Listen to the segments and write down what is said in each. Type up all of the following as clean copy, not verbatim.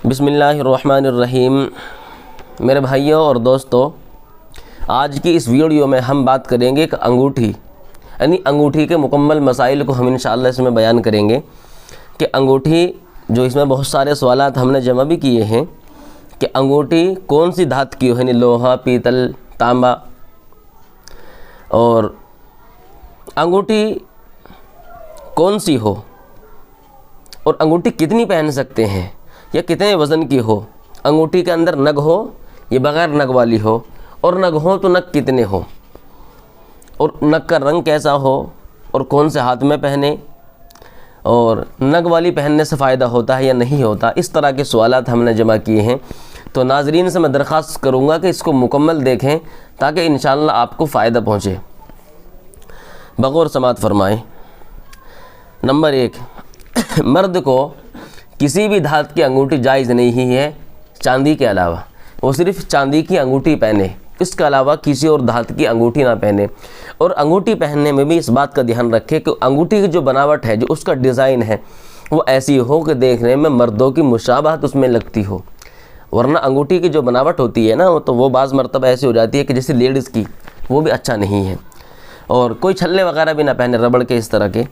بسم اللہ الرحمن الرحیم۔ میرے بھائیوں اور دوستوں، آج کی اس ویڈیو میں ہم بات کریں گے کہ انگوٹھی یعنی انگوٹھی کے مکمل مسائل کو ہم انشاءاللہ اس میں بیان کریں گے کہ انگوٹھی جو اس میں بہت سارے سوالات ہم نے جمع بھی کیے ہیں کہ انگوٹھی کون سی دھات کی ہو، یعنی لوہا، پیتل، تانبا، اور انگوٹھی کون سی ہو اور انگوٹھی کتنی پہن سکتے ہیں یا کتنے وزن کی ہو، انگوٹھی کے اندر نگ ہو یا بغیر نگ والی ہو، اور نگ ہو تو نگ کتنے ہو، اور نگ کا رنگ کیسا ہو، اور کون سے ہاتھ میں پہنے، اور نگ والی پہننے سے فائدہ ہوتا ہے یا نہیں ہوتا۔ اس طرح کے سوالات ہم نے جمع کیے ہیں، تو ناظرین سے میں درخواست کروں گا کہ اس کو مکمل دیکھیں تاکہ انشاءاللہ آپ کو فائدہ پہنچے۔ بغور سماعت فرمائیں۔ نمبر 1، مرد کو کسی بھی دھات کی انگوٹھی جائز نہیں ہے چاندی کے علاوہ، وہ صرف چاندی کی انگوٹھی پہنے، اس کے علاوہ کسی اور دھات کی انگوٹھی نہ پہنے۔ اور انگوٹھی پہننے میں بھی اس بات کا دھیان رکھے کہ انگوٹھی کی جو بناوٹ ہے، جو اس کا ڈیزائن ہے، وہ ایسی ہو کہ دیکھنے میں مردوں کی مشابہت اس میں لگتی ہو، ورنہ انگوٹھی کی جو بناوٹ ہوتی ہے نا، تو وہ بعض مرتبہ ایسی ہو جاتی ہے کہ جیسے لیڈیز کی، وہ بھی اچھا نہیں ہے۔ اور کوئی چھلے وغیرہ بھی نہ پہنے ربڑ کے، اس طرح کے،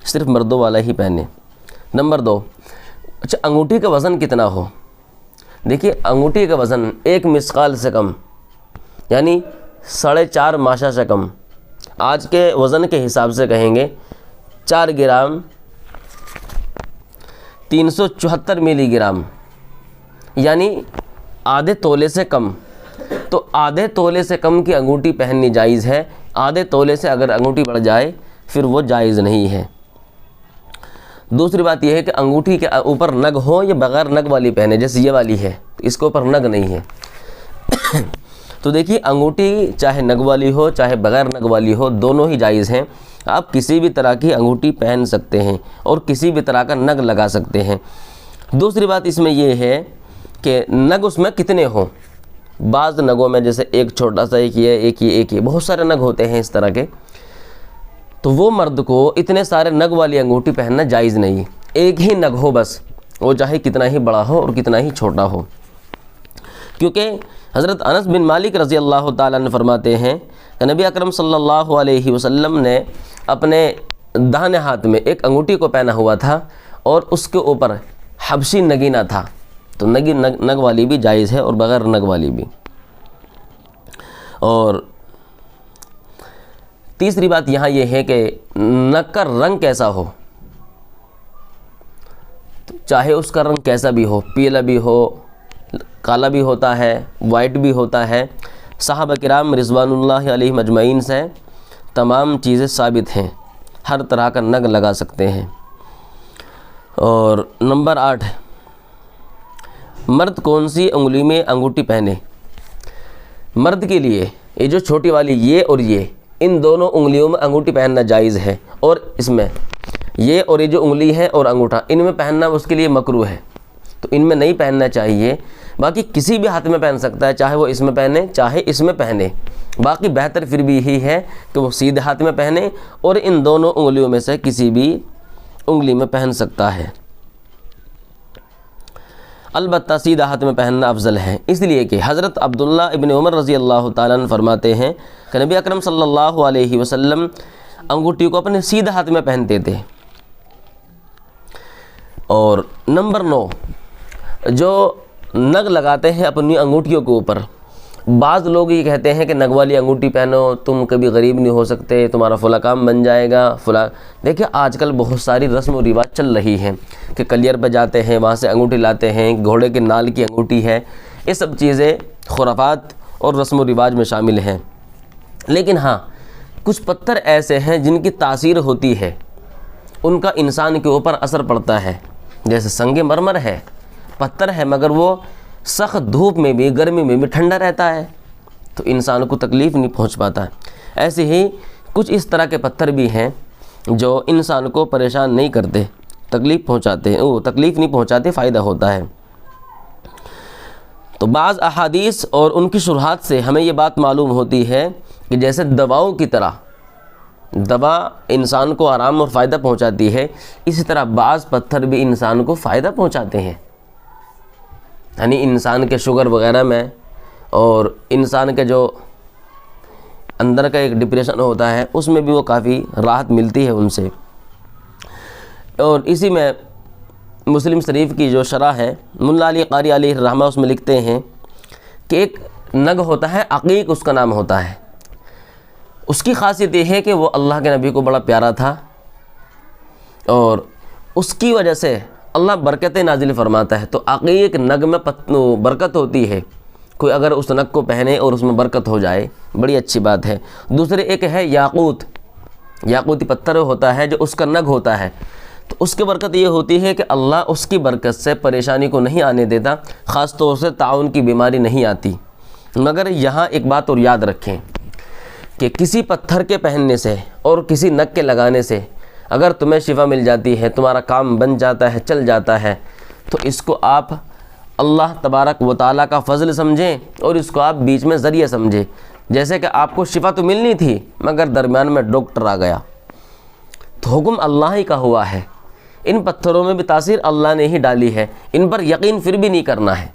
صرف مردوں والا ہی پہنے۔ نمبر 2، اچھا انگوٹھی کا وزن کتنا ہو؟ دیکھیے انگوٹھی کا وزن 1 مسقال سے کم، یعنی 4.5 ماشا سے کم، آج کے وزن کے حساب سے کہیں گے 4 گرام 374 ملی گرام، یعنی آدھے تولے سے کم۔ تو آدھے تولے سے کم کی انگوٹھی پہننی جائز ہے، آدھے تولے سے اگر انگوٹھی بڑھ جائے پھر وہ جائز نہیں ہے۔ دوسری بات یہ ہے کہ انگوٹھی کے اوپر نگ ہو یا بغیر نگ والی پہنے، جیسے یہ والی ہے اس کے اوپر نگ نہیں ہے۔ تو دیکھیے انگوٹھی چاہے نگ والی ہو چاہے بغیر نگ والی ہو، دونوں ہی جائز ہیں، آپ کسی بھی طرح کی انگوٹھی پہن سکتے ہیں اور کسی بھی طرح کا نگ لگا سکتے ہیں۔ دوسری بات اس میں یہ ہے کہ نگ اس میں کتنے ہوں۔ بعض نگوں میں جیسے ایک چھوٹا سا، ایک یہ بہت سارے نگ ہوتے ہیں اس طرح کے، تو وہ مرد کو اتنے سارے نگ والی انگوٹھی پہننا جائز نہیں، ایک ہی نگ ہو بس، وہ چاہے کتنا ہی بڑا ہو اور کتنا ہی چھوٹا ہو۔ کیونکہ حضرت انس بن مالک رضی اللہ تعالیٰ نے فرماتے ہیں کہ نبی اکرم صلی اللہ علیہ وسلم نے اپنے داہنے ہاتھ میں ایک انگوٹھی کو پہنا ہوا تھا اور اس کے اوپر حبشی نگینہ تھا، تو نگ والی بھی جائز ہے اور بغیر نگ والی بھی۔ اور تیسری بات یہاں یہ ہے کہ نگ کا رنگ کیسا ہو، چاہے اس کا رنگ کیسا بھی ہو، پیلا بھی ہو، کالا بھی ہوتا ہے، وائٹ بھی ہوتا ہے۔ صحابہ کرام رضوان اللہ علیہم اجمعین سے تمام چیزیں ثابت ہیں، ہر طرح کا نگ لگا سکتے ہیں۔ اور نمبر 8، مرد کون سی انگلی میں انگوٹھی پہنے؟ مرد کے لیے یہ جو چھوٹی والی یہ اور یہ، ان دونوں انگلیوں میں انگوٹھی پہننا جائز ہے، اور اس میں یہ اور یہ جو انگلی ہے اور انگوٹھا، ان میں پہننا اس کے لیے مکروہ ہے، تو ان میں نہیں پہننا چاہیے۔ باقی کسی بھی ہاتھ میں پہن سکتا ہے، چاہے وہ اس میں پہنے چاہے اس میں پہنے، باقی بہتر پھر بھی یہی ہے کہ وہ سیدھے ہاتھ میں پہنے اور ان دونوں انگلیوں میں سے کسی بھی انگلی میں پہن سکتا ہے۔ البتہ سیدھا ہاتھ میں پہننا افضل ہے، اس لیے کہ حضرت عبداللہ ابن عمر رضی اللہ تعالیٰ عنہ فرماتے ہیں کہ نبی اکرم صلی اللہ علیہ وسلم انگوٹھی کو اپنے سیدھے ہاتھ میں پہنتے تھے۔ اور نمبر 9، جو نگ لگاتے ہیں اپنی انگوٹھیوں کے اوپر، بعض لوگ یہ کہتے ہیں کہ نگ والی انگوٹھی پہنو، تم کبھی غریب نہیں ہو سکتے، تمہارا فلاں کام بن جائے گا فلاں۔ دیکھیں آج کل بہت ساری رسم و رواج چل رہی ہیں کہ کلیئر پہ جاتے ہیں، وہاں سے انگوٹھی لاتے ہیں، گھوڑے کے نال کی انگوٹھی ہے، یہ سب چیزیں خرافات اور رسم و رواج میں شامل ہیں۔ لیکن ہاں کچھ پتھر ایسے ہیں جن کی تاثیر ہوتی ہے، ان کا انسان کے اوپر اثر پڑتا ہے، جیسے سنگ مرمر ہے، پتھر ہے مگر وہ سخت دھوپ میں بھی گرمی میں بھی ٹھنڈا رہتا ہے، تو انسان کو تکلیف نہیں پہنچ پاتا ہے۔ ایسے ہی کچھ اس طرح کے پتھر بھی ہیں جو انسان کو پریشان نہیں کرتے، تکلیف پہنچاتے ہیں، وہ تکلیف نہیں پہنچاتے، فائدہ ہوتا ہے۔ تو بعض احادیث اور ان کی شروحات سے ہمیں یہ بات معلوم ہوتی ہے کہ جیسے دواؤں کی طرح دوا انسان کو آرام اور فائدہ پہنچاتی ہے، اسی طرح بعض پتھر بھی انسان کو فائدہ پہنچاتے ہیں۔ یعنی انسان کے شوگر وغیرہ میں اور انسان کے جو اندر کا ایک ڈپریشن ہوتا ہے اس میں بھی وہ کافی راحت ملتی ہے ان سے۔ اور اسی میں مسلم شریف کی جو شرح ہے ملا علی قاری علیہ الرحمہ اس میں لکھتے ہیں کہ ایک نگ ہوتا ہے، عقیق اس کا نام ہوتا ہے، اس کی خاصیت یہ ہے کہ وہ اللہ کے نبی کو بڑا پیارا تھا اور اس کی وجہ سے اللہ برکتیں نازل فرماتا ہے۔ تو عقیق نگ میں برکت ہوتی ہے، کوئی اگر اس نگ کو پہنے اور اس میں برکت ہو جائے بڑی اچھی بات ہے۔ دوسرے ایک ہے یاقوت، یاقوتی پتھر ہوتا ہے جو اس کا نگ ہوتا ہے، تو اس کی برکت یہ ہوتی ہے کہ اللہ اس کی برکت سے پریشانی کو نہیں آنے دیتا، خاص طور سے تعاون کی بیماری نہیں آتی۔ مگر یہاں ایک بات اور یاد رکھیں کہ کسی پتھر کے پہننے سے اور کسی نگ کے لگانے سے اگر تمہیں شفا مل جاتی ہے، تمہارا کام بن جاتا ہے، چل جاتا ہے، تو اس کو آپ اللہ تبارک و تعالیٰ کا فضل سمجھیں اور اس کو آپ بیچ میں ذریعہ سمجھیں۔ جیسے کہ آپ کو شفا تو ملنی تھی مگر درمیان میں ڈاکٹر آ گیا، تو حکم اللہ ہی کا ہوا ہے، ان پتھروں میں بھی تاثیر اللہ نے ہی ڈالی ہے، ان پر یقین پھر بھی نہیں کرنا ہے۔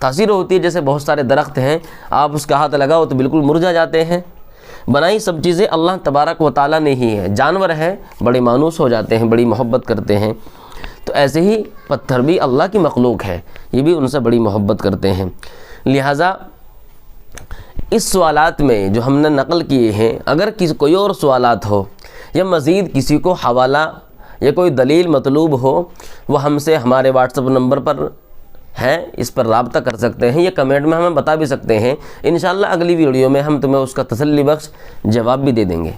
تاثیر ہوتی ہے جیسے بہت سارے درخت ہیں، آپ اس کا ہاتھ لگاؤ تو بالکل مرجھا جاتے ہیں، بنائی سب چیزیں اللہ تبارک و تعالیٰ نے ہی ہے۔ جانور ہے بڑے مانوس ہو جاتے ہیں، بڑی محبت کرتے ہیں، تو ایسے ہی پتھر بھی اللہ کی مخلوق ہے، یہ بھی ان سے بڑی محبت کرتے ہیں۔ لہٰذا اس سوالات میں جو ہم نے نقل کیے ہیں، اگر کوئی اور سوالات ہو یا مزید کسی کو حوالہ یا کوئی دلیل مطلوب ہو، وہ ہم سے ہمارے واٹس ایپ نمبر پر ہے، اس پر رابطہ کر سکتے ہیں یا کمنٹ میں ہمیں بتا بھی سکتے ہیں۔ انشاءاللہ اگلی ویڈیو میں ہم تمہیں اس کا تسلی بخش جواب بھی دے دیں گے۔